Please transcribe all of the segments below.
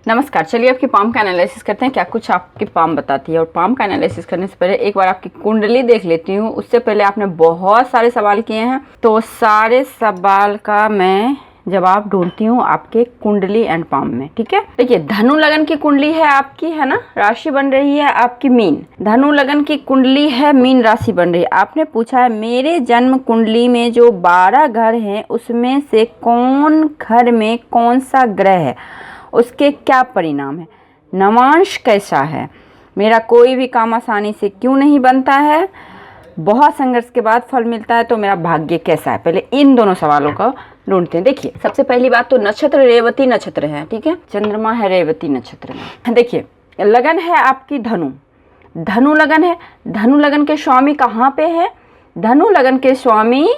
नमस्कार। चलिए आपकी पाम का एनालिसिस करते हैं, क्या कुछ आपकी पाम बताती है। और पाम का एनालिसिस करने से पहले एक बार आपकी कुंडली देख लेती हूँ। उससे पहले आपने बहुत सारे सवाल किए हैं, तो सारे सवाल का मैं जवाब ढूंढती हूँ आपके कुंडली एंड पाम में। ठीक है, देखिए धनु लगन की कुंडली है आपकी, है ना। राशि बन रही है आपकी मीन। धनु लगन की कुंडली है, मीन राशि बन रही है। आपने पूछा है मेरे जन्म कुंडली में जो 12 घर हैं उसमें से कौन घर में कौन सा ग्रह है, उसके क्या परिणाम है, नवांश कैसा है, मेरा कोई भी काम आसानी से क्यों नहीं बनता है, बहुत संघर्ष के बाद फल मिलता है, तो मेरा भाग्य कैसा है। पहले इन दोनों सवालों को ढूंढते हैं। देखिए सबसे पहली बात तो नक्षत्र रेवती नक्षत्र है। ठीक है, चंद्रमा है रेवती नक्षत्र में। देखिए लगन है आपकी धनु, धनु लगन है। धनु लगन के स्वामी कहाँ पे है, धनु लगन के स्वामी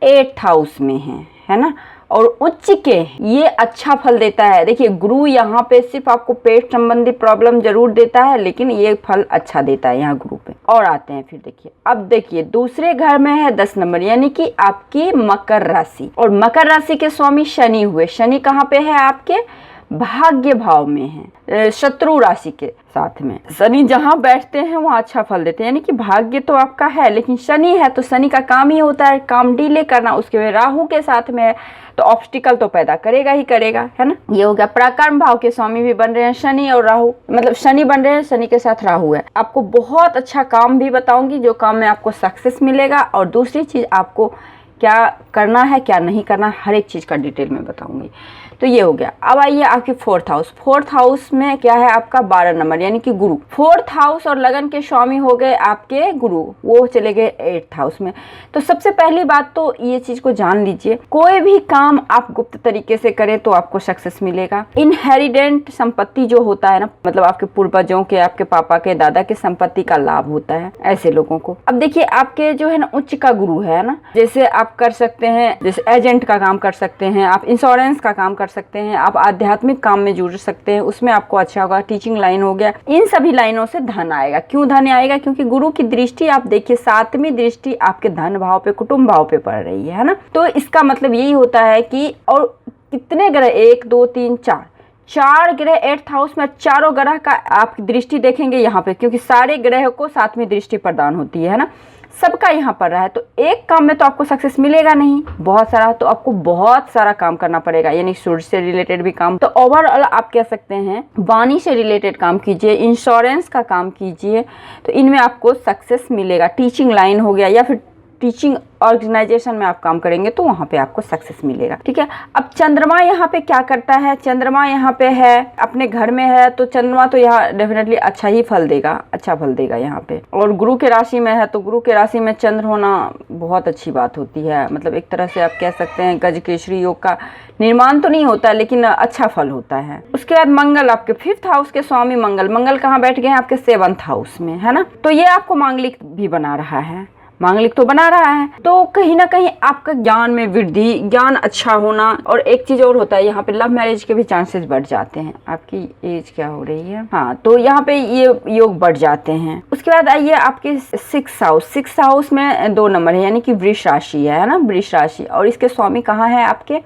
8th हाउस में है ना। और उच्च के ये अच्छा फल देता है। देखिए गुरु यहाँ पे सिर्फ आपको पेट संबंधी प्रॉब्लम जरूर देता है, लेकिन ये फल अच्छा देता है यहाँ गुरु पे। और आते हैं फिर देखिए, अब देखिए दूसरे घर में है 10 नंबर, यानी कि आपकी मकर राशि। और मकर राशि के स्वामी शनि हुए। शनि कहाँ पे है आपके भाग्य भाव में है, शत्रु राशि के साथ में। शनि जहाँ बैठते हैं वहाँ अच्छा फल देते हैं, यानी कि भाग्य तो आपका है, लेकिन शनि है तो शनि का काम ही होता है काम डिले करना। उसके में राहु के साथ में है तो ऑब्स्टिकल तो पैदा करेगा ही करेगा, है ना। ये हो गया। पराक्रम भाव के स्वामी भी बन रहे हैं शनि और राहु, मतलब शनि बन रहे हैं, शनि के साथ राहु है। आपको बहुत अच्छा काम भी बताऊंगी, जो काम में आपको सक्सेस मिलेगा। और दूसरी चीज आपको क्या करना है क्या नहीं करना, हर एक चीज का डिटेल में बताऊंगी। तो ये हो गया। अब आइए आपके 4th हाउस। 4th हाउस में क्या है आपका 12 नंबर, यानी कि गुरु। 4th हाउस और लगन के स्वामी हो गए आपके गुरु, वो चले गए 8th हाउस में। तो सबसे पहली बात तो ये चीज को जान लीजिए, कोई भी काम आप गुप्त तरीके से करें तो आपको सक्सेस मिलेगा। इनहेरिडेंट संपत्ति जो होता है ना, मतलब आपके पूर्वजों के, आपके पापा के, दादा के संपत्ति का लाभ होता है ऐसे लोगों को। अब देखिए आपके जो है ना उच्च का गुरु है ना, जैसे आप कर सकते हैं, जैसे एजेंट का काम कर सकते हैं, आप इंश्योरेंस का काम कर सकते हैं, आप आध्यात्मिक काम में जुड़ सकते हैं, उसमें आपको अच्छा होगा। टीचिंग लाइन हो गया, इन सभी लाइनों से धन आएगा। क्यों धन आएगा, क्योंकि गुरु की दृष्टि आप देखिए 7वीं दृष्टि आपके धन भाव पे, कुटुंब भाव पे पड़ रही है ना। तो इसका मतलब यही होता है कि, और कितने ग्रह, 1 2 3 4 ग्रह 8th हाउस में, चारों ग्रह का आप दृष्टि देखेंगे यहाँ पे, क्योंकि सारे ग्रह को 7वीं दृष्टि प्रदान होती है ना, सबका यहाँ पर रहा है। तो एक काम में तो आपको सक्सेस मिलेगा नहीं, बहुत सारा, तो आपको बहुत सारा काम करना पड़ेगा, यानी सूर्य से रिलेटेड भी काम। तो ओवरऑल आप कह सकते हैं वाणी से रिलेटेड काम कीजिए, इंश्योरेंस का काम कीजिए, तो इनमें आपको सक्सेस मिलेगा। टीचिंग लाइन हो गया, या फिर टीचिंग ऑर्गेनाइजेशन में आप काम करेंगे तो वहाँ पे आपको सक्सेस मिलेगा। ठीक है, अब चंद्रमा यहाँ पे क्या करता है, चंद्रमा यहाँ पे है अपने घर में है, तो चंद्रमा तो यहाँ डेफिनेटली अच्छा ही फल देगा, अच्छा फल देगा यहाँ पे। और गुरु के राशि में है, तो गुरु के राशि में चंद्र होना बहुत अच्छी बात होती है। मतलब एक तरह से आप कह सकते हैं गजकेसरी योग का निर्माण तो नहीं होता, लेकिन अच्छा फल होता है। उसके बाद मंगल, आपके 5th हाउस के स्वामी मंगल। मंगल कहाँ बैठ गए हैं, आपके 7th हाउस में, है ना। तो ये आपको मांगलिक भी बना रहा है, मांगलिक तो बना रहा है, तो कहीं ना कहीं आपका ज्ञान में वृद्धि, ज्ञान अच्छा होना। और एक चीज और होता है, यहाँ पे लव मैरिज के भी चांसेस बढ़ जाते हैं। आपकी एज क्या हो रही है, हाँ, तो यहाँ पे ये योग बढ़ जाते हैं। उसके बाद आइए आपके 6th हाउस। 6th हाउस में 2 नंबर है, यानी कि वृष राशि है ना, वृष राशि। और इसके स्वामी कहाँ है आपके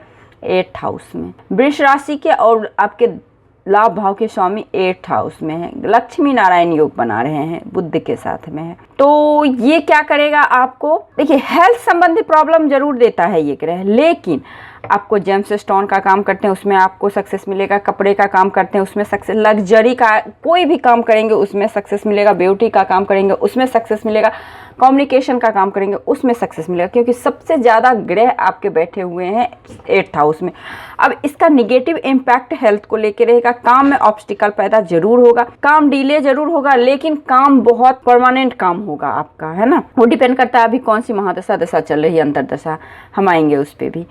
8th हाउस में, वृष राशि के। और आपके लाभ भाव के स्वामी 8th हाउस में है, लक्ष्मी नारायण योग बना रहे हैं, बुध के साथ में है। तो ये क्या करेगा आपको, देखिए हेल्थ संबंधी प्रॉब्लम जरूर देता है ये ग्रह, लेकिन आपको जेम्स स्टोन का काम करते हैं उसमें आपको सक्सेस मिलेगा, कपड़े का काम करते हैं उसमें सक्सेस, लग्जरी का कोई भी काम करेंगे उसमें सक्सेस मिलेगा, ब्यूटी का काम करेंगे उसमें सक्सेस मिलेगा, कम्युनिकेशन का काम करेंगे उसमें सक्सेस मिलेगा, क्योंकि सबसे ज़्यादा ग्रह आपके बैठे हुए हैं 8th हाउस में। अब इसका निगेटिव इम्पैक्ट हेल्थ को लेकर रहेगा, काम में ऑब्स्टिकल पैदा जरूर होगा, काम डिले जरूर होगा, लेकिन काम बहुत परमानेंट काम होगा आपका, है ना। वो डिपेंड करता है अभी कौन सी महादशा दशा चल रही है, अंतरदशा, हम आएंगे उस पर भी।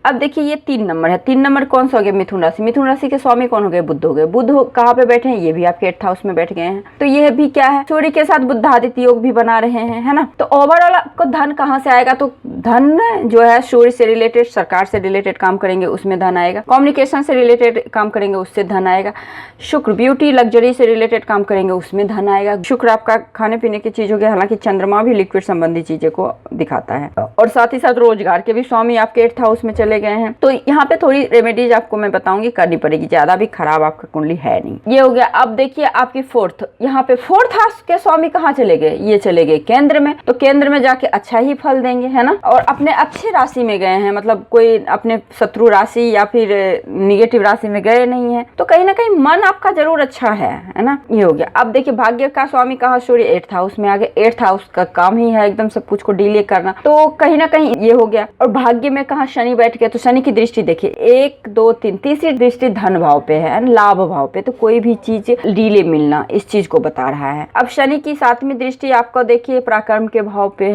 अब देखिए ये 3 नंबर है। 3 नंबर कौन सा हो गया, मिथुन राशि। मिथुन राशि के स्वामी कौन हो गए, बुध हो गए। बुध कहाँ पे बैठे हैं, ये भी आपके 8th हाउस में बैठ गए हैं। तो ये भी क्या है, सूर्य के साथ बुधादित्य योग भी बना रहे हैं, है ना। तो ओवरऑल आपको धन कहाँ से आएगा, तो धन जो है सूर्य से रिलेटेड, सरकार से रिलेटेड काम करेंगे उसमें धन आएगा, कम्युनिकेशन से रिलेटेड काम करेंगे उससे धन आएगा, शुक्र ब्यूटी लग्जरी से रिलेटेड काम करेंगे उसमें धन आएगा। शुक्र आपका खाने पीने की चीज हो गया, हालांकि चंद्रमा भी लिक्विड संबंधी चीजों को दिखाता है। और साथ ही साथ रोजगार के भी स्वामी आपके 8th हाउस में चले चले गए हैं। तो यहाँ पे थोड़ी रेमेडीज आपको मैं बताऊंगी, करनी पड़ेगी, ज्यादा भी खराब आपका कुंडली है नहीं। ये हो गया। अब देखिए आपकी फोर्थ, यहाँ पे फोर्थ हाउस के स्वामी कहाँ चले गए, ये चले गए केंद्र में। तो केंद्र में जाके अच्छा ही फल देंगे, है ना। और अपने अच्छी राशि में गए हैं, मतलब कोई अपने शत्रु राशि या फिर निगेटिव राशि में गए नहीं है, तो कहीं ना कहीं मन आपका जरूर अच्छा है ना। ये हो गया। अब देखिए भाग्य का स्वामी कहाँ, सूर्य 8th हाउस में आ गए। 8th हाउस का काम ही है एकदम सब कुछ को डिले करना, तो कहीं ना कहीं ये हो गया। और भाग्य में कहाँ, शनि बैठ गया। तो शनि की दृष्टि देखिए 1 2 3, तीसरी दृष्टि धन भाव पे है, लाभ भाव पे, तो कोई भी चीज डिले मिलना, इस चीज को बता रहा है। अब शनि की 7वीं दृष्टि आपको देखिए पराक्रम के भाव पे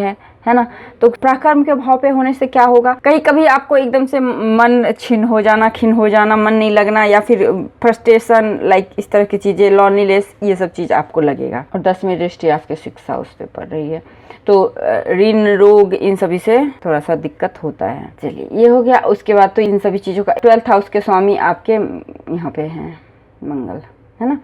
है ना। तो पराक्रम के भाव पे होने से क्या होगा, कहीं कभी आपको एकदम से मन खिन्न हो जाना, मन नहीं लगना, या फिर फ्रस्ट्रेशन लाइक इस तरह की चीजें, लॉनलीनेस, ये सब चीज आपको लगेगा। और 10वीं दृष्टि आपके 6th हाउस पे पड़ रही है, तो ऋण रोग इन सभी से थोड़ा सा दिक्कत होता है। चलिए ये हो गया। उसके बाद तो इन सभी चीजों का 12th हाउस के स्वामी आपके यहाँ पे हैं मंगल, है ना।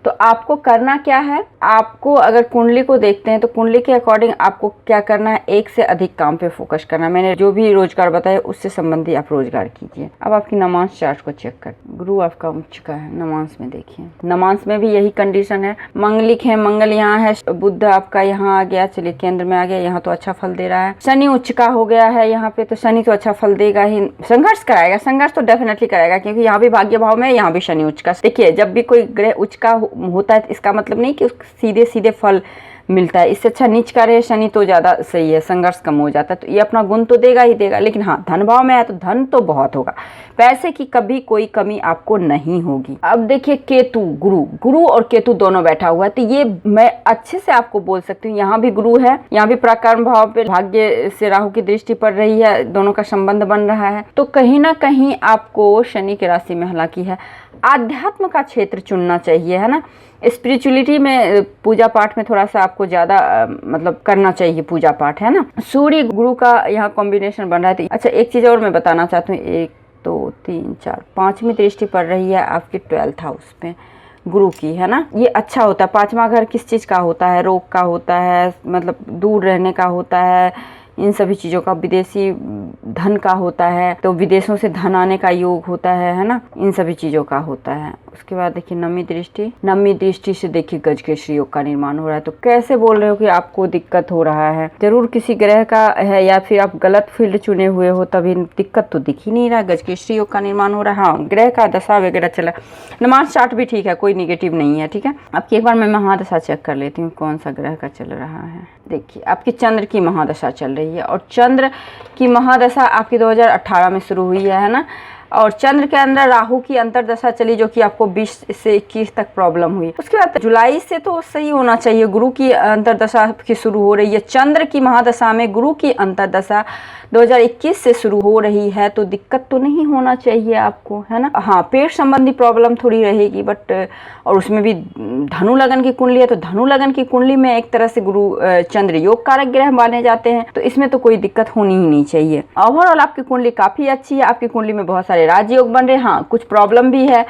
तो आपको करना क्या है, आपको अगर कुंडली को देखते हैं तो कुंडली के अकॉर्डिंग आपको क्या करना है, एक से अधिक काम पे फोकस करना। मैंने जो भी रोजगार बताया उससे संबंधी आप रोजगार कीजिए। अब आपकी नमांस चार्ट को चेक कर, गुरु आपका उच्च का है, नमांस में देखिए, नमांस में भी यही कंडीशन है, मंगलिक है, मंगल यहाँ है, बुध आपका यहाँ आ गया, चलिए केंद्र में आ गया, यहाँ तो अच्छा फल दे रहा है। शनि उच्च का हो गया है यहाँ पे, तो शनि तो अच्छा फल देगा ही, संघर्ष कराएगा, संघर्ष तो डेफिनेटली कराएगा, क्योंकि यहाँ भी भाग्य भाव में, यहाँ भी शनि उच्च का। देखिए जब भी कोई ग्रह उच्च का होता है इसका मतलब नहीं कि सीधे सीधे फल मिलता है, इससे अच्छा नीच का रहे शनि तो ज्यादा सही है, संघर्ष कम हो जाता है। तो ये अपना गुण तो देगा ही देगा, लेकिन हाँ धन भाव में है तो धन तो बहुत होगा, पैसे की कभी कोई कमी आपको नहीं होगी। अब देखिए केतु, गुरु और केतु दोनों बैठा हुआ है, तो ये मैं अच्छे से आपको बोल सकती हूँ, यहाँ भी गुरु है, यहाँ भी पराक्रम भाव पे भाग्य से राहु की दृष्टि पड़ रही है, दोनों का संबंध बन रहा है। तो कहीं ना कहीं आपको शनि की राशि में हालांकि है, आध्यात्म का क्षेत्र चुनना चाहिए, है ना। स्पिरिचुअलिटी में, पूजा पाठ में थोड़ा सा आपको ज्यादा मतलब करना चाहिए पूजा पाठ, है ना। सूर्य गुरु का यहाँ कॉम्बिनेशन बन रहा है। अच्छा एक चीज और मैं बताना चाहती हूँ, 1 2 3 4 5वीं दृष्टि पड़ रही है आपके 12th हाउस पे गुरु की, है ना। ये अच्छा होता है। 5वां घर किस चीज का होता है, रोग का होता है, मतलब दूर रहने का होता है, इन सभी चीज़ों का, विदेशी धन का होता है, तो विदेशों से धन आने का योग होता है ना, इन सभी चीज़ों का होता है। उसके बाद देखिए 9वीं दृष्टि से देखिए गजकेसरी योग का निर्माण हो रहा है। तो कैसे बोल रहे हो कि आपको दिक्कत हो रहा है, जरूर किसी ग्रह का है या फिर आप गलत फील्ड चुने हुए हो, तभी दिक्कत तो दिख ही नहीं रहा। गजकेसरी योग का निर्माण हो रहा है, हाँ ग्रह का दशा वगैरह चला, नमाज चार्ट भी ठीक है, कोई निगेटिव नहीं है, ठीक है। आपकी एक बार मैं महादशा चेक कर लेती हूँ कौन सा ग्रह का चल रहा है। देखिए आपकी चंद्र की महादशा चल रही है, और चंद्र की महादशा आपकी 2018 में शुरू हुई है ना। और चंद्र के अंदर राहु की अंतरदशा चली, जो कि आपको 20 से 21 तक प्रॉब्लम हुई। उसके बाद जुलाई से तो सही होना चाहिए। गुरु की अंतरदशा की शुरू हो रही है, चंद्र की महादशा में गुरु की अंतरदशा 2021 से शुरू हो रही है, तो दिक्कत तो नहीं होना चाहिए आपको, है ना। हाँ पेट संबंधी प्रॉब्लम थोड़ी रहेगी, बट और उसमें भी धनु लगन की कुंडली है, तो धनु लगन की कुंडली में एक तरह से गुरु चंद्र योग कारक ग्रह माने जाते हैं, तो इसमें तो कोई दिक्कत होनी ही नहीं चाहिए। ओवरऑल आपकी कुंडली काफी अच्छी है। आपकी कुंडली में बहुत सारे राजयोग बन रहे हैं, हाँ कुछ प्रॉब्लम भी है।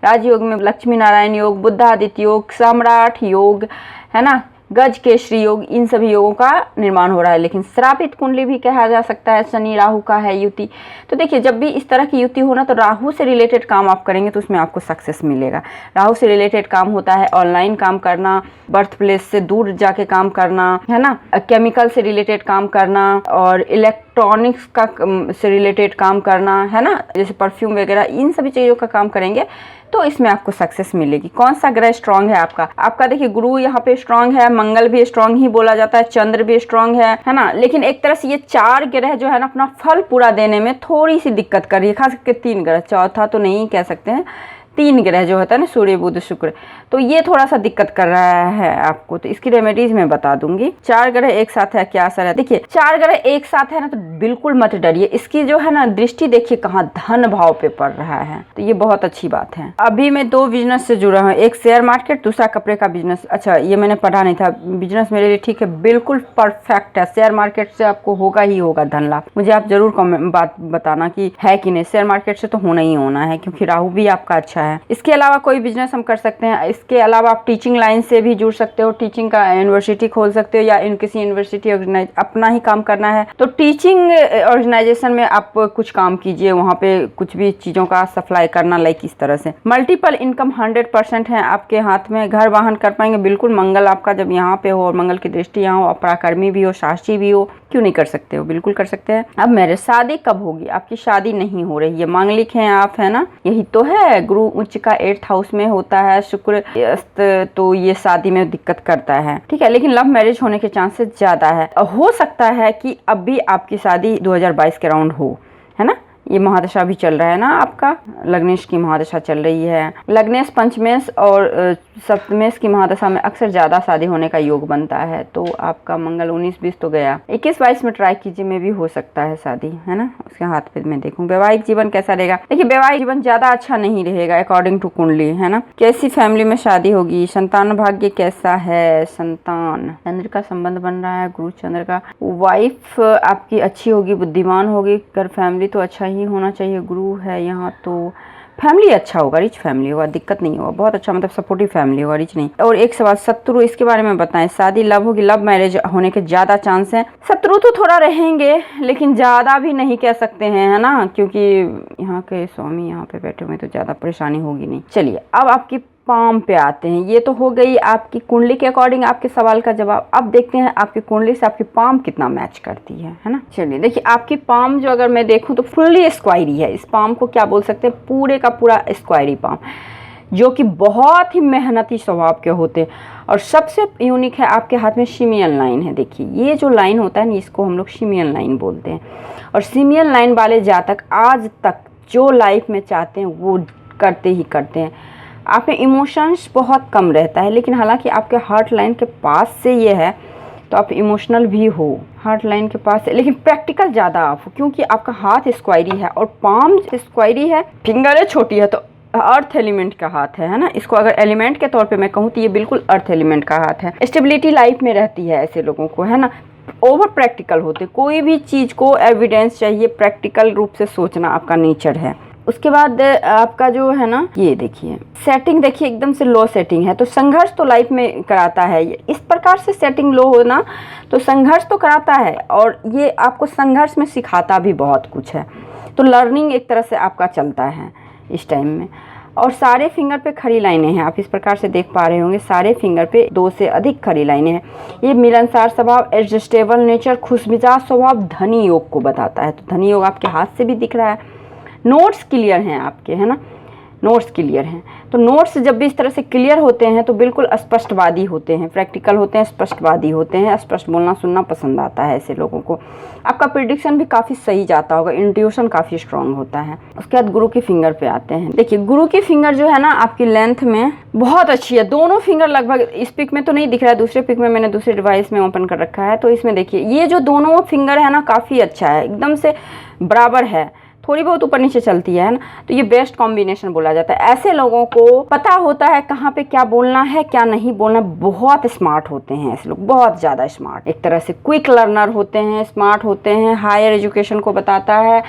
राजयोग में लक्ष्मी नारायण योग, बुद्धादित्य योग, सम्राट योग, है ना, गज केसरी योग, इन सभी योगों का निर्माण हो रहा है। लेकिन श्रापित कुंडली भी कहा जा सकता है, शनि राहु का है युति। तो देखिए जब भी इस तरह की युति हो ना, तो राहु से रिलेटेड काम आप करेंगे तो उसमें आपको सक्सेस मिलेगा। राहु से रिलेटेड काम होता है ऑनलाइन काम करना, बर्थ प्लेस से दूर जाके काम करना, है ना, केमिकल से रिलेटेड काम करना, और इलेक्ट्रॉनिक्स का से रिलेटेड काम करना, है ना, जैसे परफ्यूम वगैरह, इन सभी चीज़ों का काम करेंगे तो इसमें आपको सक्सेस मिलेगी। कौन सा ग्रह स्ट्रांग है आपका देखिए गुरु यहाँ पे स्ट्रांग है, मंगल भी स्ट्रांग ही बोला जाता है, चंद्र भी स्ट्रांग है ना। लेकिन एक तरह से ये 4 ग्रह जो है ना अपना फल पूरा देने में थोड़ी सी दिक्कत कर रही है, खास करके 3 ग्रह, चौथा तो नहीं कह सकते हैं, 3 ग्रह जो होता है ना, सूर्य बुध शुक्र, तो ये थोड़ा सा दिक्कत कर रहा है आपको। तो इसकी रेमेडीज मैं बता दूंगी। 4 ग्रह एक साथ है, क्या असर है। देखिए 4 ग्रह एक साथ है ना, तो बिल्कुल मत डरिए। इसकी जो है ना दृष्टि देखिए कहाँ, धन भाव पे पड़ रहा है, तो ये बहुत अच्छी बात है। अभी मैं 2 बिजनेस से जुड़ा हूँ, एक शेयर मार्केट, दूसरा कपड़े का बिजनेस। अच्छा ये मैंने पढ़ा नहीं था, बिजनेस मेरे लिए ठीक है, बिल्कुल परफेक्ट है। शेयर मार्केट से आपको होगा ही होगा धन लाभ। मुझे आप जरूर बात बताना कि है कि नहीं। शेयर मार्केट से तो होना ही होना है, क्योंकि राहु भी आपका अच्छा है। इसके अलावा कोई बिजनेस हम कर सकते हैं। इसके अलावा आप टीचिंग लाइन से भी जुड़ सकते हो, टीचिंग का यूनिवर्सिटी खोल सकते हो, या किसी यूनिवर्सिटी अपना ही काम करना है तो टीचिंग ऑर्गेनाइजेशन में आप कुछ काम कीजिए, वहाँ पे कुछ भी चीज़ों का सप्लाई करना, लाइक इस तरह से। मल्टीपल इनकम 100% है आपके हाथ में, घर वाहन कर पाएंगे बिल्कुल। मंगल आपका जब यहाँ पे हो और मंगल की दृष्टि यहाँ हो, पराक्रमी भी हो, शास्त्री भी हो, क्यों नहीं कर सकते हो, बिल्कुल कर सकते हैं। अब मेरे शादी कब होगी? आपकी शादी नहीं हो रही है, मांगलिक हैं आप, है ना, यही तो है। गुरु उच्च का 8th हाउस में होता है, शुक्र तो ये शादी में दिक्कत करता है, ठीक है। लेकिन लव मैरिज होने के चांसेस ज्यादा है। हो सकता है कि अब भी आपकी शादी 2022 के राउंड हो, है ना। ये महादशा भी चल रहा है ना आपका, लग्नेश की महादशा चल रही है। लग्नेश, पंचमेश और सप्तमेश की महादशा में अक्सर ज्यादा शादी होने का योग बनता है। तो आपका मंगल 19-20 तो गया, 21-22 में ट्राई कीजिए, में भी हो सकता है शादी, है ना। उसके हाथ पे मैं देखूं वैवाहिक जीवन कैसा रहेगा। देखिए वैवाहिक जीवन ज्यादा अच्छा नहीं रहेगा अकॉर्डिंग टू कुंडली, है ना। कैसी फैमिली में शादी होगी, संतान भाग्य कैसा है, संतान, चंद्र का संबंध बन रहा है, गुरु चंद्र का। वाइफ आपकी अच्छी होगी, बुद्धिमान होगी, घर फैमिली तो अच्छा ही होना चाहिए। गुरु है यहाँ तो फैमिली अच्छा होगा, रिच फैमिली होगा, दिक्कत नहीं होगा, बहुत अच्छा, मतलब सपोर्टिव फैमिली होगा, रिच नहीं। और एक सवाल, शत्रु, इसके बारे में बताएं। शादी लव होगी, लव मैरिज होने के ज्यादा चांस हैं। शत्रु तो थोड़ा रहेंगे लेकिन ज्यादा भी नहीं कह सकते हैं, है ना, क्योंकि यहाँ के स्वामी यहाँ पे बैठे हुए तो ज्यादा परेशानी होगी नहीं। चलिए अब आपकी पाम पे आते हैं। ये तो हो गई आपकी कुंडली के अकॉर्डिंग आपके सवाल का जवाब। अब देखते हैं आपकी कुंडली से आपकी पाम कितना मैच करती है ना। चलिए देखिए आपकी पाम जो अगर मैं देखूं तो फुल्ली स्क्वायरी है। इस पाम को क्या बोल सकते हैं, पूरे का पूरा स्क्वायरी पाम, जो कि बहुत ही मेहनती स्वभाव के होते हैं। और सबसे यूनिक है आपके हाथ में सिमियन लाइन है। देखिए ये जो लाइन होता है ना, इसको हम लोग सिमियन लाइन बोलते हैं। और सिमियन लाइन वाले जातक आज तक जो लाइफ में चाहते हैं वो करते ही करते हैं। आप में इमोशंस बहुत कम रहता है, लेकिन हालांकि आपके हार्ट लाइन के पास से ये है तो आप इमोशनल भी हो, हार्ट लाइन के पास है, लेकिन प्रैक्टिकल ज़्यादा आप हो, क्योंकि आपका हाथ स्क्वायरी है और पाम स्क्वायरी है, फिंगर छोटी है, तो अर्थ एलिमेंट का हाथ है ना। इसको अगर एलिमेंट के तौर पे मैं कहूँ तो ये बिल्कुल अर्थ एलिमेंट का हाथ है। स्टेबिलिटी लाइफ में रहती है ऐसे लोगों को, है ना। ओवर प्रैक्टिकल होते, कोई भी चीज़ को एविडेंस चाहिए, प्रैक्टिकल रूप से सोचना आपका नेचर है। उसके बाद आपका जो है ना, ये देखिए सेटिंग, देखिए एकदम से लो सेटिंग है, तो संघर्ष तो लाइफ में कराता है। इस प्रकार से सेटिंग लो होना तो संघर्ष तो कराता है, और ये आपको संघर्ष में सिखाता भी बहुत कुछ है। तो लर्निंग एक तरह से आपका चलता है इस टाइम में। और सारे फिंगर पे खड़ी लाइनें हैं, आप इस प्रकार से देख पा रहे होंगे, सारे फिंगर पे 2 से अधिक खड़ी लाइनें हैं। ये मिलनसार स्वभाव, एडजस्टेबल नेचर, खुशमिजाज स्वभाव धनी योग को बताता है। तो धनी योग आपके हाथ से भी दिख रहा है। नोट्स क्लियर हैं आपके, है ना, नोट्स क्लियर हैं। तो नोट्स जब भी इस तरह से क्लियर होते हैं तो बिल्कुल स्पष्टवादी होते हैं, प्रैक्टिकल होते हैं, स्पष्टवादी होते हैं, स्पष्ट बोलना सुनना पसंद आता है ऐसे लोगों को। आपका प्रिडिक्शन भी काफ़ी सही जाता होगा, इंट्यूशन काफ़ी स्ट्रांग होता है। उसके बाद गुरु की फिंगर पे आते हैं। देखिए गुरु की फिंगर जो है ना आपकी लेंथ में बहुत अच्छी है, दोनों फिंगर लगभग, इस पिक में तो नहीं दिख रहा है, दूसरे पिक में मैंने दूसरे डिवाइस में ओपन कर रखा है, तो इसमें देखिए ये जो दोनों फिंगर है ना काफ़ी अच्छा है, एकदम से बराबर है, थोड़ी बहुत ऊपर नीचे चलती है ना। तो ये बेस्ट कॉम्बिनेशन बोला जाता है। ऐसे लोगों को पता होता है कहाँ पे क्या बोलना है क्या नहीं बोलना, बहुत स्मार्ट होते हैं ऐसे लोग, बहुत ज़्यादा स्मार्ट, एक तरह से क्विक लर्नर होते हैं, स्मार्ट होते हैं, हायर एजुकेशन को बताता है,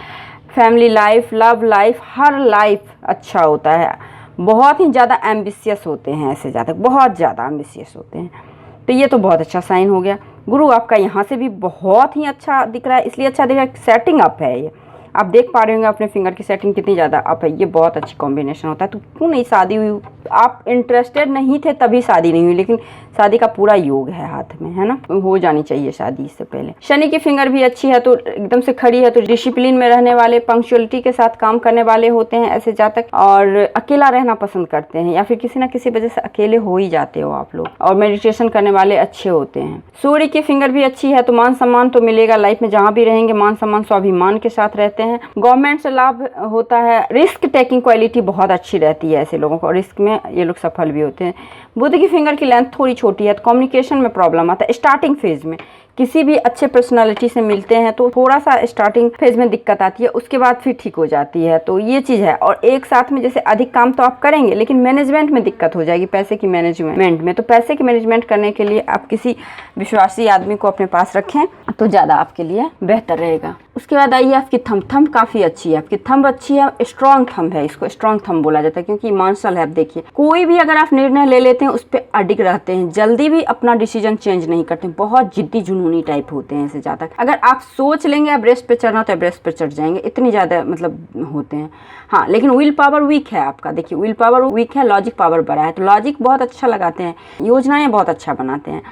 फैमिली लाइफ, लव लाइफ, हर लाइफ अच्छा होता है। बहुत ही ज़्यादा एम्बिशियस होते हैं ऐसे जातक, बहुत ज़्यादा एम्बिशियस होते हैं। तो ये तो बहुत अच्छा साइन हो गया। गुरु आपका यहाँ से भी बहुत ही अच्छा दिख रहा है, इसलिए अच्छा दिख रहा है, सेटिंग अप है ये, आप देख पा रहे होंगे अपने फिंगर की सेटिंग कितनी ज़्यादा अप है, ये बहुत अच्छी कॉम्बिनेशन होता है। तो क्यों नहीं शादी हुई, आप इंटरेस्टेड नहीं थे तभी शादी नहीं हुई, लेकिन शादी का पूरा योग है हाथ में, है ना, हो जानी चाहिए शादी इससे पहले। शनि की फिंगर भी अच्छी है, तो एकदम से खड़ी है, तो डिसिप्लिन में रहने वाले, पंक्चुअलिटी के साथ काम करने वाले होते हैं ऐसे जातक, और अकेला रहना पसंद करते हैं, या फिर किसी ना किसी वजह से अकेले हो ही जाते हो आप लोग, और मेडिटेशन करने वाले अच्छे होते हैं। सूर्य की फिंगर भी अच्छी है, तो मान सम्मान तो मिलेगा लाइफ में, जहाँ भी रहेंगे मान सम्मान स्वाभिमान के साथ रहते हैं, गवर्नमेंट से लाभ होता है, रिस्क टेकिंग क्वालिटी बहुत अच्छी रहती है ऐसे लोगों को, और रिस्क में ये लोग सफल भी होते हैं। बुध की फिंगर की लेंथ थोड़ी छोटी है, तो कम्युनिकेशन में प्रॉब्लम आता है स्टार्टिंग फेज में। किसी भी अच्छे पर्सनालिटी से मिलते हैं तो थोड़ा सा स्टार्टिंग फेज में दिक्कत आती है, उसके बाद फिर ठीक हो जाती है, तो ये चीज़ है। और एक साथ में जैसे अधिक काम तो आप करेंगे, लेकिन मैनेजमेंट में दिक्कत हो जाएगी, पैसे की मैनेजमेंट में। तो पैसे की मैनेजमेंट करने के लिए आप किसी विश्वासी आदमी को अपने पास रखें तो ज़्यादा आपके लिए बेहतर रहेगा। उसके बाद आइए आपकी थंब काफ़ी अच्छी है, आपकी थंब अच्छी है, स्ट्रॉन्ग थंब है, इसको स्ट्रॉन्ग थंब बोला जाता है क्योंकि मार्शल है। आप देखिए कोई भी अगर आप निर्णय ले लेते हैं उस पर अडिग रहते हैं, जल्दी भी अपना डिसीजन चेंज नहीं करते हैं, बहुत जिद्दी जुनूनी टाइप होते हैं ऐसे ज़्यादा। अगर आप सोच लेंगे एवरेस्ट पे चढ़ना तो एवरेस्ट पे चढ़ जाएंगे, इतनी ज़्यादा मतलब होते हैं। हाँ, लेकिन विल पावर वीक है आपका, देखिए विल पावर वीक है, लॉजिक पावर बड़ा है, तो लॉजिक बहुत अच्छा लगाते हैं, योजनाएं बहुत अच्छा बनाते हैं।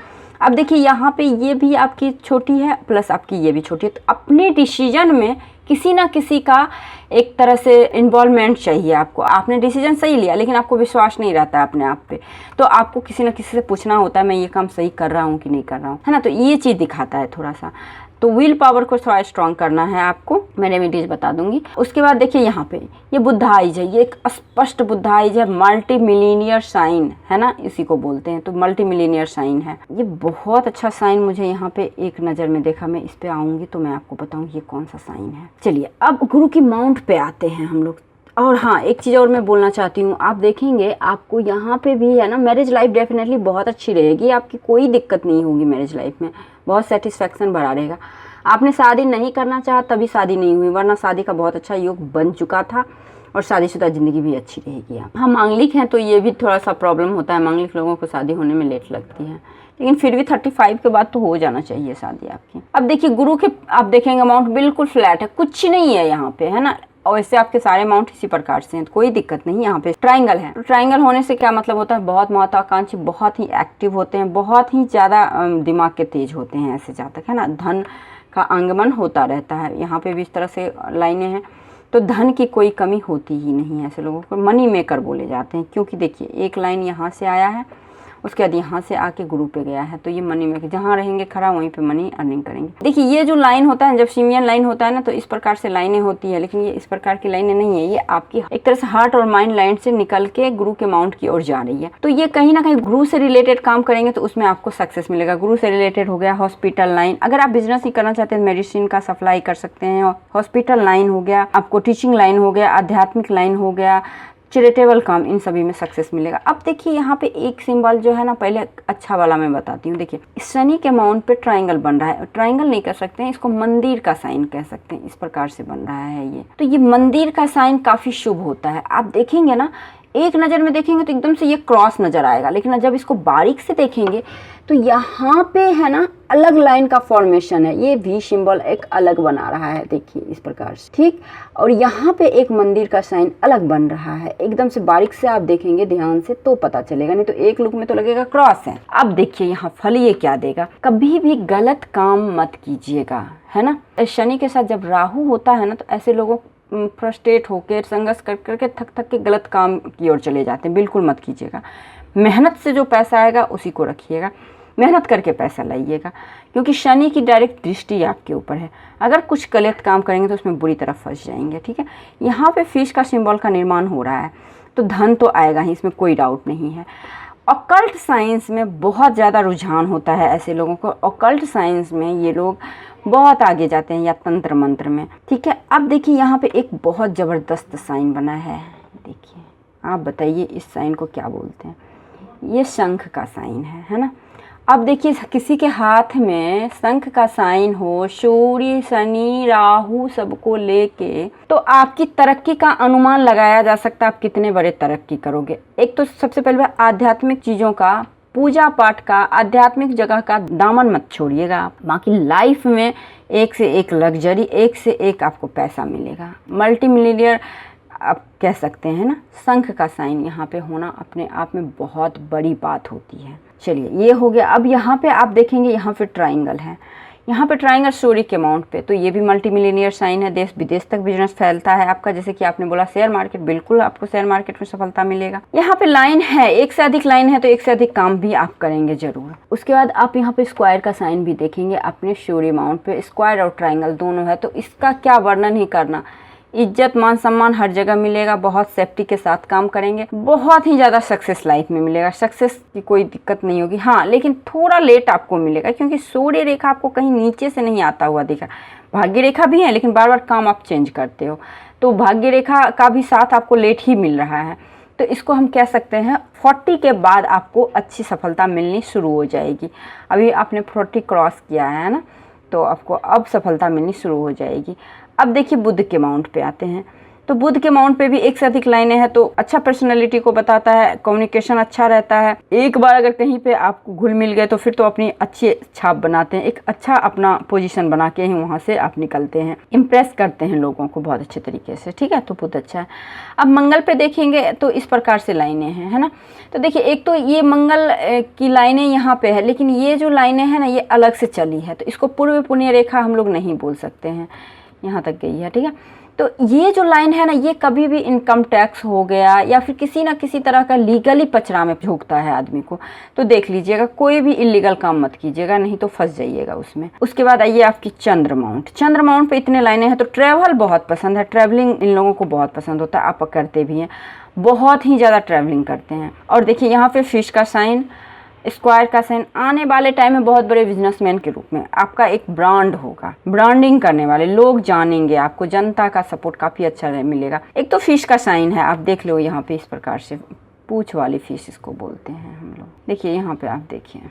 अब देखिए यहाँ पे ये भी आपकी छोटी है प्लस आपकी ये भी छोटी है, तो अपने डिसीजन में किसी ना किसी का एक तरह से इन्वॉल्वमेंट चाहिए आपको। आपने डिसीजन सही लिया लेकिन आपको विश्वास नहीं रहता है अपने आप पे, तो आपको किसी ना किसी से पूछना होता है मैं ये काम सही कर रहा हूँ कि नहीं कर रहा हूँ, है ना। तो ये चीज़ दिखाता है थोड़ा सा, तो विल पावर को थोड़ा स्ट्रॉन्ग करना है आपको, मैं रेमेडीज बता दूंगी। उसके बाद देखिए यहाँ पे ये बुद्धा आइज है, ये एक स्पष्ट बुद्धा आइज है, मल्टी मिलीनियर साइन है ना, इसी को बोलते हैं, तो मल्टी मिलीनियर साइन है। ये बहुत अच्छा साइन मुझे यहाँ पे एक नज़र में देखा, मैं इस पे आऊँगी तो मैं आपको बताऊँगी ये कौन सा साइन है। चलिए अब गुरु की माउंट पे आते हैं हम लोग। और हाँ, एक चीज़ और मैं बोलना चाहती हूँ, आप देखेंगे आपको यहाँ पे भी है ना, मैरिज लाइफ डेफिनेटली बहुत अच्छी रहेगी, आपकी कोई दिक्कत नहीं होगी मैरिज लाइफ में, बहुत सेटिस्फैक्शन बढ़ा रहेगा। आपने शादी नहीं करना चाहा तभी शादी नहीं हुई, वरना शादी का बहुत अच्छा योग बन चुका था और शादीशुदा ज़िंदगी भी अच्छी रहेगी। आप हम मांगलिक हैं तो ये भी थोड़ा सा प्रॉब्लम होता है, मांगलिक लोगों को शादी होने में लेट लगती है, लेकिन फिर भी 35 के बाद तो हो जाना चाहिए शादी आपकी। अब देखिए गुरु के आप देखेंगे अमाउंट बिल्कुल फ्लैट है, कुछ नहीं है यहाँ पे, है ना। और ऐसे आपके सारे अमाउंट इसी प्रकार से हैं, तो कोई दिक्कत नहीं। यहाँ पे ट्रायंगल है, तो ट्रायंगल होने से क्या मतलब होता है, बहुत महत्वाकांक्षी, बहुत ही एक्टिव होते हैं, बहुत ही ज़्यादा दिमाग के तेज होते हैं ऐसे जातक, है ना। धन का आगमन होता रहता है, यहाँ पे भी इस तरह से लाइनें हैं, तो धन की कोई कमी होती ही नहीं है। ऐसे लोगों को मनी मेकर बोले जाते हैं, क्योंकि देखिए एक लाइन यहाँ से आया है, उसके बाद यहाँ से आके गुरु पे गया है, तो ये मनी मेकर, जहाँ रहेंगे खड़ा वहीं पे मनी अर्निंग करेंगे। देखिए ये जो लाइन होता है, जब सिमियन लाइन होता है ना, तो इस प्रकार से लाइनें होती है, लेकिन ये इस प्रकार की लाइनें नहीं है, ये आपकी एक तरह से हार्ट और माइंड लाइन से निकल के गुरु के माउंट की ओर जा रही है। तो ये कहीं ना कहीं गुरु से रिलेटेड काम करेंगे तो उसमें आपको सक्सेस मिलेगा। गुरु से रिलेटेड हो गया हॉस्पिटल लाइन, अगर आप बिजनेस ही करना चाहते हैं, मेडिसिन का सप्लाई कर सकते हैं, हॉस्पिटल लाइन हो गया, आपको टीचिंग लाइन हो गया, आध्यात्मिक लाइन हो गया, चैरिटेबल काम, इन सभी में सक्सेस मिलेगा। अब देखिए यहाँ पे एक सिंबल जो है ना, पहले अच्छा वाला मैं बताती हूँ। देखिए शनि के माउंट पे ट्रायंगल बन रहा है, ट्रायंगल नहीं कर सकते हैं, इसको मंदिर का साइन कह सकते हैं, इस प्रकार से बन रहा है ये। तो ये मंदिर का साइन काफ़ी शुभ होता है। आप देखेंगे ना, एक नज़र में देखेंगे तो एकदम से ये क्रॉस नज़र आएगा, लेकिन जब इसको बारीक से देखेंगे तो यहाँ पे है ना अलग लाइन का फॉर्मेशन है, ये भी सिंबल एक अलग बना रहा है, देखिए इस प्रकार से, ठीक। और यहाँ पे एक मंदिर का साइन अलग बन रहा है, एकदम से बारीक से आप देखेंगे ध्यान से तो पता चलेगा, नहीं तो एक लुक में तो लगेगा क्रॉस है। अब देखिए यहाँ फल ये क्या देगा, कभी भी गलत काम मत कीजिएगा, है ना। शनि के साथ जब राहु होता है ना, तो ऐसे लोगों फ्रस्ट्रेट होकर संघर्ष कर करके थक के गलत काम की ओर चले जाते हैं, बिल्कुल मत कीजिएगा। मेहनत से जो पैसा आएगा उसी को रखिएगा, मेहनत करके पैसा लाइएगा, क्योंकि शनि की डायरेक्ट दृष्टि आपके ऊपर है। अगर कुछ गलत काम करेंगे तो उसमें बुरी तरह फंस जाएंगे, ठीक है। यहाँ पे फिश का सिंबल का निर्माण हो रहा है, तो धन तो आएगा ही, इसमें कोई डाउट नहीं है। ऑकल्ट साइंस में बहुत ज़्यादा रुझान होता है ऐसे लोगों को, ऑकल्ट साइंस में ये लोग बहुत आगे जाते हैं, या तंत्र मंत्र में, ठीक है। अब देखिए यहाँ पे एक बहुत ज़बरदस्त साइन बना है, देखिए आप बताइए इस साइन को क्या बोलते हैं। ये शंख का साइन है ना। अब देखिए किसी के हाथ में शंख का साइन हो, सूर्य शनि राहु सबको लेके, तो आपकी तरक्की का अनुमान लगाया जा सकता है, आप कितने बड़े तरक्की करोगे। एक तो सबसे पहले आध्यात्मिक चीज़ों का, पूजा पाठ का, आध्यात्मिक जगह का दामन मत छोड़िएगा आप। बाकी लाइफ में एक से एक लग्जरी, एक से एक आपको पैसा मिलेगा, मल्टी मिलियनियर आप कह सकते हैं ना। शंख का साइन यहाँ पे होना अपने आप में बहुत बड़ी बात होती है। चलिए ये हो गया। अब यहाँ पे आप देखेंगे यहाँ पे ट्रायंगल है, यहाँ पे ट्रायंगल सूर्य के माउंट पे, तो ये भी मल्टी मिलियनियर साइन है, देश विदेश तक बिजनेस फैलता है आपका। जैसे कि आपने बोला शेयर मार्केट, बिल्कुल आपको शेयर मार्केट में सफलता मिलेगा। यहाँ पे लाइन है, एक से अधिक लाइन है, तो एक से अधिक काम भी आप करेंगे जरूर। उसके बाद आप यहाँ पे स्क्वायर का साइन भी देखेंगे अपने सूर्य माउंट पे, स्क्वायर और ट्रायंगल दोनों है, तो इसका क्या वर्णन ही करना। इज्जत मान सम्मान हर जगह मिलेगा, बहुत सेफ्टी के साथ काम करेंगे, बहुत ही ज़्यादा सक्सेस लाइफ में मिलेगा, सक्सेस की कोई दिक्कत नहीं होगी। हाँ लेकिन थोड़ा लेट आपको मिलेगा, क्योंकि सूर्य रेखा आपको कहीं नीचे से नहीं आता हुआ दिखा। भाग्य रेखा भी है, लेकिन बार बार काम आप चेंज करते हो, तो भाग्य रेखा का भी साथ आपको लेट ही मिल रहा है। तो इसको हम कह सकते हैं 40 के बाद आपको अच्छी सफलता मिलनी शुरू हो जाएगी। अभी आपने 40 क्रॉस किया है ना, तो आपको अब सफलता मिलनी शुरू हो जाएगी। अब देखिए बुध के माउंट पे आते हैं। तो बुध के माउंट पे भी एक से अधिक लाइनें हैं, तो अच्छा पर्सनैलिटी को बताता है, कम्युनिकेशन अच्छा रहता है। एक बार अगर कहीं पे आपको घुल मिल गए तो फिर तो अपनी अच्छी छाप बनाते हैं, एक अच्छा अपना पोजीशन बना के ही वहाँ से आप निकलते हैं, इम्प्रेस करते हैं लोगों को बहुत अच्छे तरीके से, ठीक है। तो बुध अच्छा है। अब मंगल पे देखेंगे तो इस प्रकार से लाइनें हैं, है ना। तो देखिए एक तो ये मंगल की लाइनें यहाँ पे है, लेकिन ये जो लाइनें हैं ना ये अलग से चली है, तो इसको पूर्व पुण्य रेखा हम लोग नहीं बोल सकते हैं, यहाँ तक गई है, ठीक है। तो ये जो लाइन है ना ये कभी भी इनकम टैक्स हो गया या फिर किसी ना किसी तरह का लीगली पचड़ा में झोंकता है आदमी को, तो देख लीजिएगा, कोई भी इलीगल काम मत कीजिएगा, नहीं तो फंस जाइएगा उसमें। उसके बाद आइए आपकी चंद्र माउंट। चंद्र माउंट पे इतने लाइनें हैं, तो ट्रैवल बहुत पसंद है, ट्रैवलिंग इन लोगों को बहुत पसंद होता है, आप करते भी हैं, बहुत ही ज़्यादा ट्रैवलिंग करते हैं। और देखिए यहाँ पे फिश का साइन, स्क्वायर का साइन, आने वाले टाइम में बहुत बड़े बिजनेसमैन के रूप में आपका एक ब्रांड होगा, ब्रांडिंग करने वाले लोग जानेंगे आपको, जनता का सपोर्ट काफ़ी अच्छा मिलेगा। एक तो फिश का साइन है, आप देख लो यहाँ पे इस प्रकार से, पूंछ वाली फिश इसको बोलते हैं हम लोग। देखिए यहाँ पे आप देखिए,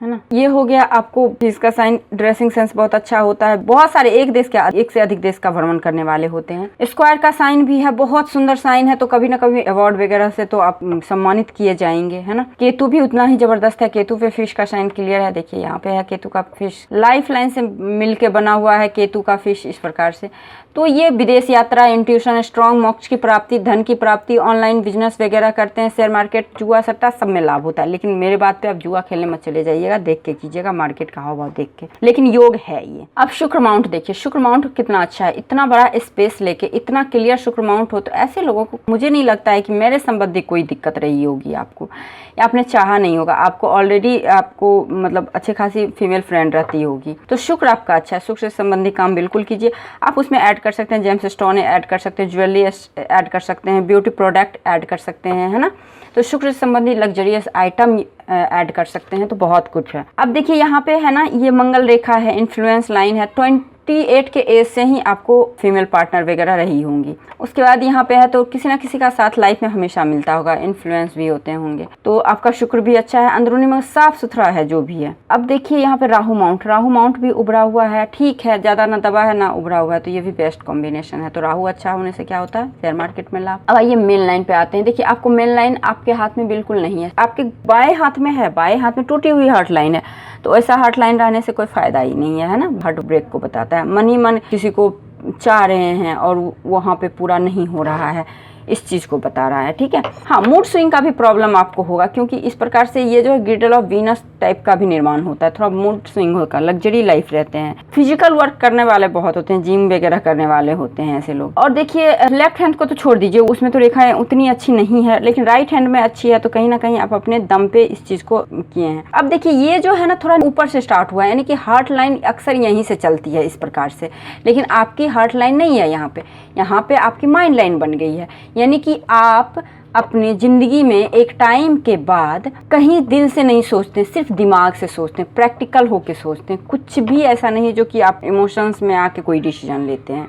है ना, ये हो गया आपको फिश का साइन। ड्रेसिंग सेंस बहुत अच्छा होता है, बहुत सारे एक से अधिक देश का भ्रमण करने वाले होते हैं। स्क्वायर का साइन भी है, बहुत सुंदर साइन है, तो कभी ना कभी अवार्ड वगैरह से तो आप सम्मानित किए जाएंगे, है ना। केतु भी उतना ही जबरदस्त है, केतु पे फिश का साइन क्लियर है, देखिए यहाँ पे है केतु का फिश, लाइफ लाइन से मिलके बना हुआ है केतु का फिश इस प्रकार से। तो ये विदेश यात्रा, इंट्यूशन, स्ट्रॉन्ग, मोक्ष की प्राप्ति, धन की प्राप्ति, ऑनलाइन बिजनेस वगैरह करते हैं, शेयर मार्केट, जुआ सट्टा, सब में लाभ होता है। लेकिन मेरे बात पे आप जुआ खेलने मत चले जाइएगा, देख के कीजिएगा, मार्केट का हाव भाव देख के, लेकिन योग है ये। अब शुक्र माउंट देखिए, शुक्र माउंट कितना अच्छा है, इतना बड़ा स्पेस लेके इतना क्लियर शुक्र माउंट हो, तो ऐसे लोगों को मुझे नहीं लगता है कि मेरे संबंधी कोई दिक्कत रही होगी आपको, या आपने चाहा नहीं होगा, आपको ऑलरेडी आपको मतलब अच्छे खासी फीमेल फ्रेंड रहती होगी। तो शुक्र आपका अच्छा है, शुक्र से संबंधी काम बिल्कुल कीजिए। आप उसमें ऐड कर सकते हैं जेम्स स्टोन ऐड कर सकते हैं, ज्वेलरी ऐड कर सकते हैं, ब्यूटी प्रोडक्ट ऐड कर सकते हैं, है ना। तो शुक्र से संबंधित लग्जरियस आइटम ऐड कर सकते हैं, तो बहुत कुछ है। अब देखिए यहाँ पे है ना, ये मंगल रेखा है, इन्फ्लुएंस लाइन है, 28 के एज से ही आपको फीमेल पार्टनर वगैरह रही होंगी। उसके बाद यहाँ पे है तो किसी ना किसी का साथ लाइफ में हमेशा मिलता होगा, इन्फ्लुएंस भी होते होंगे, तो आपका शुक्र भी अच्छा है, अंदरूनी में साफ सुथरा है जो भी है। अब देखिए यहाँ पे राहु माउंट, राहु माउंट भी उभरा हुआ है, ठीक है, ज़्यादा ना दबा है ना उभरा हुआ है, तो ये भी बेस्ट कॉम्बिनेशन है। तो राहु अच्छा होने से क्या होता है, शेयर मार्केट में लाभ। अब आइए मेन लाइन पे आते हैं। देखिए आपको मेन लाइन आपके हाथ में बिल्कुल नहीं है, आपके बाएं हाथ में है, बाएं हाथ में टूटी हुई हार्ट लाइन है, तो ऐसा हार्ट लाइन रहने से कोई फायदा ही नहीं है ना, हार्ट ब्रेक को बताता है। मन ही मन किसी को चाह रहे हैं और वहाँ पे पूरा नहीं हो रहा है, इस चीज़ को बता रहा है, ठीक है। हाँ, मूड स्विंग का भी प्रॉब्लम आपको होगा, क्योंकि इस प्रकार से ये जो है ग्रिडल ऑफ वीनस टाइप का भी निर्माण होता है, थोड़ा मूड स्विंग होगा, लग्जरी लाइफ रहते हैं, फिजिकल वर्क करने वाले बहुत होते हैं, जिम वगैरह करने वाले होते हैं ऐसे लोग। और देखिए लेफ्ट हैंड को तो छोड़ दीजिए, उसमें तो रेखाएं उतनी अच्छी नहीं है, लेकिन राइट हैंड में अच्छी है, तो कहीं ना कहीं आप अपने दम पे इस चीज़ को किए हैं। अब देखिए ये जो है ना थोड़ा ऊपर से स्टार्ट हुआ है, यानी कि हार्ट लाइन अक्सर यहीं से चलती है इस प्रकार से, लेकिन आपकी हार्ट लाइन नहीं है यहाँ पे आपकी माइंड लाइन बन गई है, यानी कि आप अपनी ज़िंदगी में एक टाइम के बाद कहीं दिल से नहीं सोचते, सिर्फ दिमाग से सोचते हैं, प्रैक्टिकल होके सोचते हैं, कुछ भी ऐसा नहीं जो कि आप इमोशंस में आके कोई डिसीजन लेते हैं,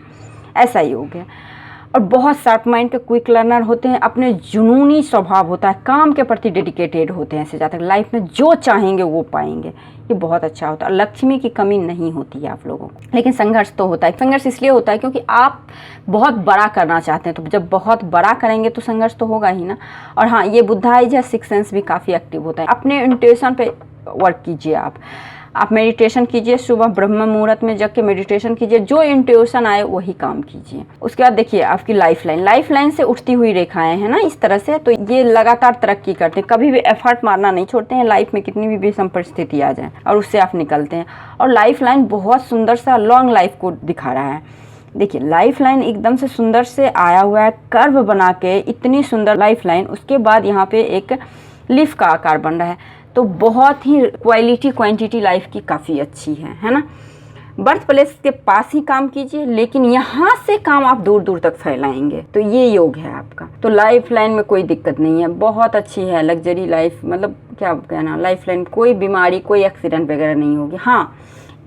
ऐसा ही हो गया। और बहुत शार्प माइंड के क्विक लर्नर होते हैं, अपने जुनूनी स्वभाव होता है, काम के प्रति डेडिकेटेड होते हैं, ऐसे ज़्यादा लाइफ में जो चाहेंगे वो पाएंगे, ये बहुत अच्छा होता है। लक्ष्मी की कमी नहीं होती है आप लोगों को, लेकिन संघर्ष तो होता है। संघर्ष इसलिए होता है क्योंकि आप बहुत बड़ा करना चाहते हैं, तो जब बहुत बड़ा करेंगे तो संघर्ष तो होगा ही ना। और हाँ, ये बुद्धाइज है, सिक्स सेंस भी काफ़ी एक्टिव होता है। अपने इंट्यूशन पे वर्क कीजिए, आप मेडिटेशन कीजिए, सुबह ब्रह्म मुहूर्त में जग के मेडिटेशन कीजिए, जो इंट्यूशन आए वही काम कीजिए। उसके बाद देखिए आपकी लाइफ लाइन से उठती हुई रेखाएं हैं ना इस तरह से, तो ये लगातार तरक्की करते हैं, कभी भी एफर्ट मारना नहीं छोड़ते हैं, लाइफ में कितनी भी विषम परिस्थिति आ जाए और उससे आप निकलते हैं। और लाइफ लाइन बहुत सुंदर सा लॉन्ग लाइफ को दिखा रहा है। देखिए लाइफ लाइन एकदम से सुंदर से आया हुआ है, कर्व बना के इतनी सुंदर लाइफ लाइन, उसके बाद यहाँ पे एक लीफ का आकार बन रहा है, तो बहुत ही क्वांटिटी लाइफ की काफ़ी अच्छी है ना। बर्थ प्लेस के पास ही काम कीजिए, लेकिन यहाँ से काम आप दूर दूर तक फैलाएंगे, तो ये योग है आपका। तो लाइफ लाइन में कोई दिक्कत नहीं है, बहुत अच्छी है, लग्जरी लाइफ, मतलब क्या कहना, लाइफ लाइन कोई बीमारी कोई एक्सीडेंट वगैरह नहीं होगी। हाँ,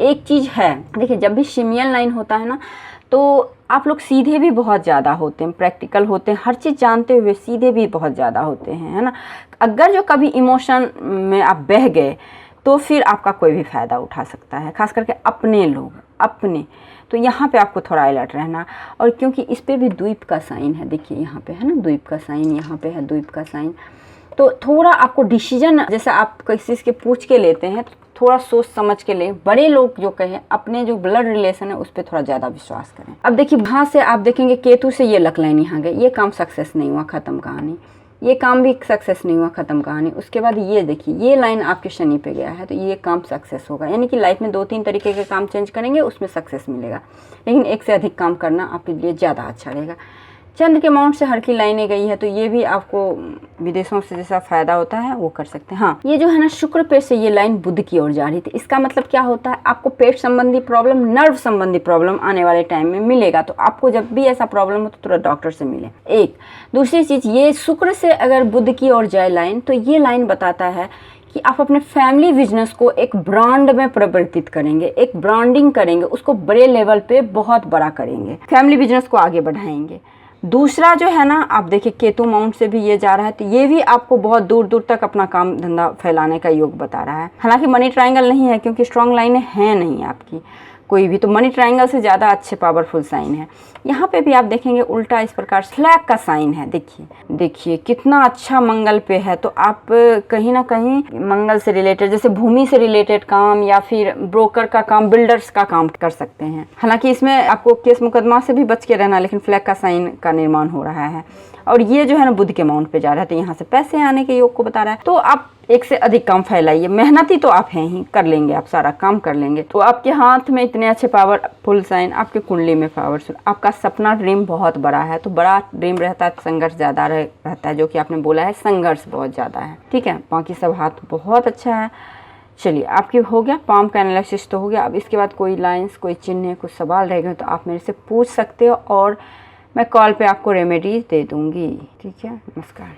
एक चीज़ है, देखिए जब भी शिमियन लाइन होता है ना, तो आप लोग सीधे भी बहुत ज़्यादा होते हैं, प्रैक्टिकल होते हैं, हर चीज़ जानते हुए सीधे भी बहुत ज़्यादा होते हैं, है ना। अगर जो कभी इमोशन में आप बह गए तो फिर आपका कोई भी फ़ायदा उठा सकता है, खास करके अपने लोग अपने। तो यहाँ पे आपको थोड़ा अलर्ट रहना। और क्योंकि इस पे भी द्वीप का साइन है, देखिए यहाँ पे है ना द्वीप का साइन, यहाँ पे है द्वीप का साइन, तो थोड़ा आपको डिसीजन जैसे आप किसी के पूछ के लेते हैं, थोड़ा सोच समझ के ले। बड़े लोग जो कहें, अपने जो ब्लड रिलेशन है उस पर थोड़ा ज़्यादा विश्वास करें। अब देखिए वहाँ से आप देखेंगे केतु से ये लक लाइन यहाँ गई, ये काम सक्सेस नहीं हुआ, ख़त्म कहानी। ये काम भी सक्सेस नहीं हुआ, ख़त्म कहानी। उसके बाद ये देखिए ये लाइन आपके शनि पे गया है, तो ये काम सक्सेस होगा। यानी कि लाइफ में 2-3 तरीके के काम चेंज करेंगे, उसमें सक्सेस मिलेगा, लेकिन एक से अधिक काम करना आपके लिए ज़्यादा अच्छा रहेगा। चंद्र के माउंट से हर की लाइनें गई है, तो ये भी आपको विदेशों से जैसा फ़ायदा होता है वो कर सकते हैं। हाँ, ये जो है ना शुक्र पे से ये लाइन बुध की ओर जा रही थी, इसका मतलब क्या होता है, आपको पेट संबंधी प्रॉब्लम, नर्व संबंधी प्रॉब्लम आने वाले टाइम में मिलेगा। तो आपको जब भी ऐसा प्रॉब्लम हो तो तुरंत डॉक्टर से मिले। एक दूसरी चीज़, ये शुक्र से अगर बुध की ओर जाए लाइन, तो ये लाइन बताता है कि आप अपने फैमिली बिजनेस को एक ब्रांड में परिवर्तित करेंगे, एक ब्रांडिंग करेंगे, उसको बड़े लेवल पे बहुत बड़ा करेंगे, फैमिली बिजनेस को आगे बढ़ाएंगे। दूसरा जो है ना, आप देखिए केतु माउंट से भी ये जा रहा है, तो ये भी आपको बहुत दूर दूर तक अपना काम धंधा फैलाने का योग बता रहा है। हालांकि मनी ट्रायंगल नहीं है, क्योंकि स्ट्रॉन्ग लाइनें हैं नहीं आपकी कोई भी, तो मनी ट्रायंगल से ज़्यादा अच्छे पावरफुल साइन है। यहाँ पे भी आप देखेंगे उल्टा इस प्रकार फ्लैग का साइन है, देखिए कितना अच्छा मंगल पे है। तो आप कहीं ना कहीं मंगल से रिलेटेड, जैसे भूमि से रिलेटेड काम या फिर ब्रोकर का काम, बिल्डर्स का काम कर सकते हैं। हालांकि इसमें आपको केस मुकदमा से भी बच के रहना, लेकिन फ्लैग का साइन का निर्माण हो रहा है। और ये जो है ना बुध के माउंट पे जा रहा है, तो यहाँ से पैसे आने के योग को बता रहा है। तो आप एक से अधिक काम फैलाइए, मेहनती तो आप हैं ही, कर लेंगे, आप सारा काम कर लेंगे। तो आपके हाथ में इतने अच्छे पावरफुल साइन, आपके कुंडली में पावरफुल, आपका सपना ड्रीम बहुत बड़ा है। तो बड़ा ड्रीम रहता है, संघर्ष ज़्यादा रहता है, जो कि आपने बोला है, संघर्ष बहुत ज़्यादा है। ठीक है, बाकी सब हाथ बहुत अच्छा है। चलिए, आपकी हो गया पाम का एनालिसिस तो हो गया। अब इसके बाद कोई लाइन्स, कोई चिन्ह, कुछ सवाल रह गए तो आप मेरे से पूछ सकते हो, और मैं कॉल पे आपको रेमेडी दे दूँगी। ठीक है, नमस्कार।